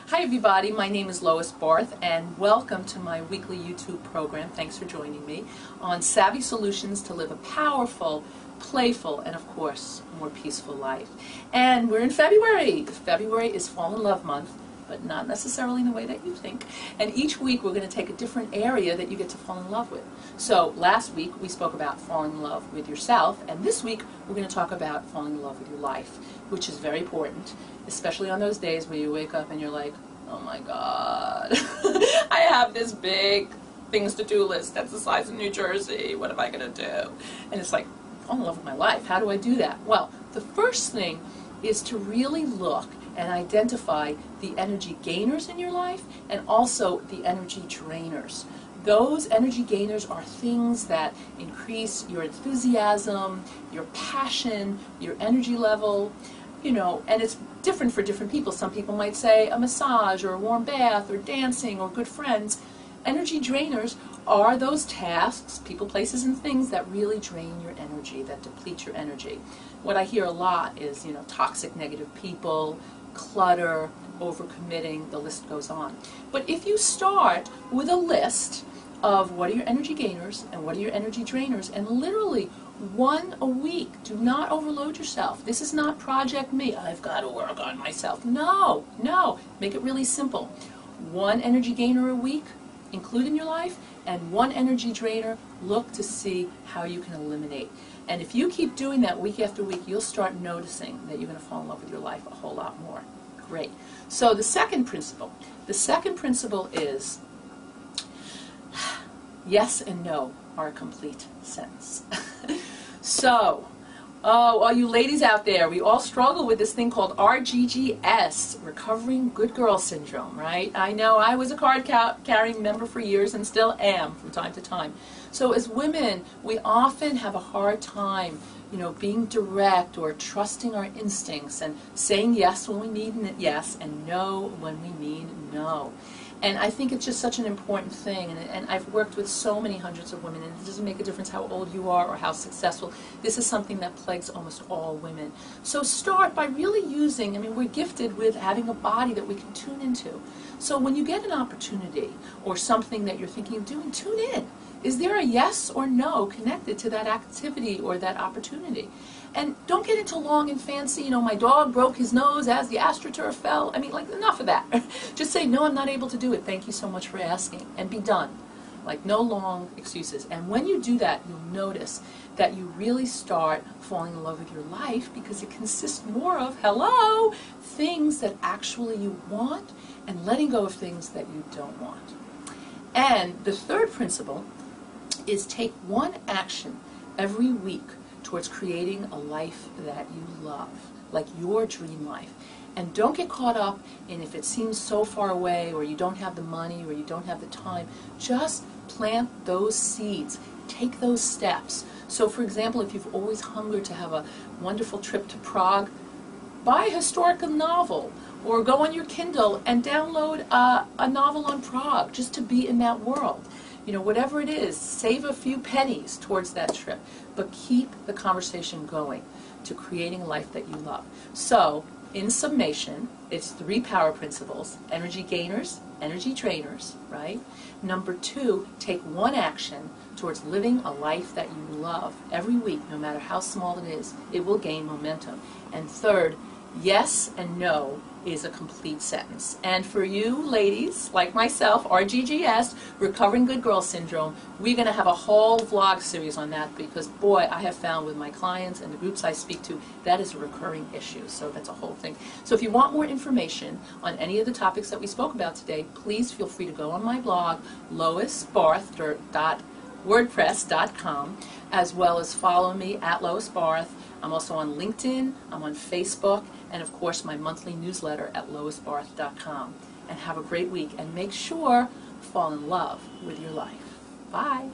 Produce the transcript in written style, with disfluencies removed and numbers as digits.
Hi everybody, my name is Lois Barth and welcome to my weekly YouTube program. Thanks for joining me on Savvy Solutions to live a powerful, playful, and of course, more peaceful life. And we're in February. February is Fall in Love Month, but not necessarily in the way that you think. And each week we're going to take a different area that you get to fall in love with. So last week we spoke about falling in love with yourself, and this week we're going to talk about falling in love with your life, which is very important, especially on those days where you wake up and you're like, oh my God, I have this big things to do list that's the size of New Jersey. What am I going to do? And it's like, fall in love with my life. How do I do that? Well, the first thing is to really look and identify the energy gainers in your life and also the energy drainers. Those energy gainers are things that increase your enthusiasm, your passion, your energy level, you know, and it's different for different people. Some people might say a massage or a warm bath or dancing or good friends. Energy drainers are those tasks, people, places, and things that really drain your energy, that deplete your energy. What I hear a lot is, you know, toxic negative people, clutter, overcommitting, the list goes on. But if you start with a list of what are your energy gainers and what are your energy drainers, and literally one a week, do not overload yourself. This is not Project Me, I've got to work on myself. No, no, make it really simple. One energy gainer a week, include in your life, and one energy drainer, look to see how you can eliminate. And if you keep doing that week after week, you'll start noticing that you're going to fall in love with your life a whole lot more. Great. So the second principle is yes and no are a complete sentence. So, all you ladies out there, we all struggle with this thing called RGGS, Recovering Good Girl Syndrome, right? I know I was a card-carrying member for years and still am from time to time. So as women, we often have a hard time, you know, being direct or trusting our instincts and saying yes when we mean yes and no when we mean no. And I think it's just such an important thing, and I've worked with so many hundreds of women, and it doesn't make a difference how old you are or how successful. This is something that plagues almost all women. So start by really using, I mean, we're gifted with having a body that we can tune into. So when you get an opportunity or something that you're thinking of doing, tune in. Is there a yes or no connected to that activity or that opportunity? And don't get into long and fancy, you know, my dog broke his nose as the AstroTurf fell. I mean, like, enough of that. Just say, no, I'm not able to do it. Thank you so much for asking. And be done. Like, no long excuses. And when you do that, you'll notice that you really start falling in love with your life, because it consists more of, hello, things that actually you want and letting go of things that you don't want. And the third principle is take one action every week towards creating a life that you love, like your dream life. And don't get caught up in if it seems so far away, or you don't have the money, or you don't have the time. Just plant those seeds. Take those steps. So for example, if you've always hungered to have a wonderful trip to Prague, buy a historical novel, or go on your Kindle and download a novel on Prague, just to be in that world. You know, whatever it is, save a few pennies towards that trip, but keep the conversation going to creating a life that you love. So, in summation, it's 3 power principles: energy gainers, energy drainers, right? Number 2, take one action towards living a life that you love every week, no matter how small it is. It will gain momentum. And third, yes and no is a complete sentence. And for you ladies, like myself, RGGS, Recovering Good Girl Syndrome, we're going to have a whole vlog series on that, because boy, I have found with my clients and the groups I speak to, that is a recurring issue. So that's a whole thing. So if you want more information on any of the topics that we spoke about today, please feel free to go on my blog, loisbarth.wordpress.com, as well as follow me at Lois Barth. I'm also on LinkedIn, I'm on Facebook, and of course my monthly newsletter at loisbarth.com. And have a great week, and make sure fall in love with your life. Bye.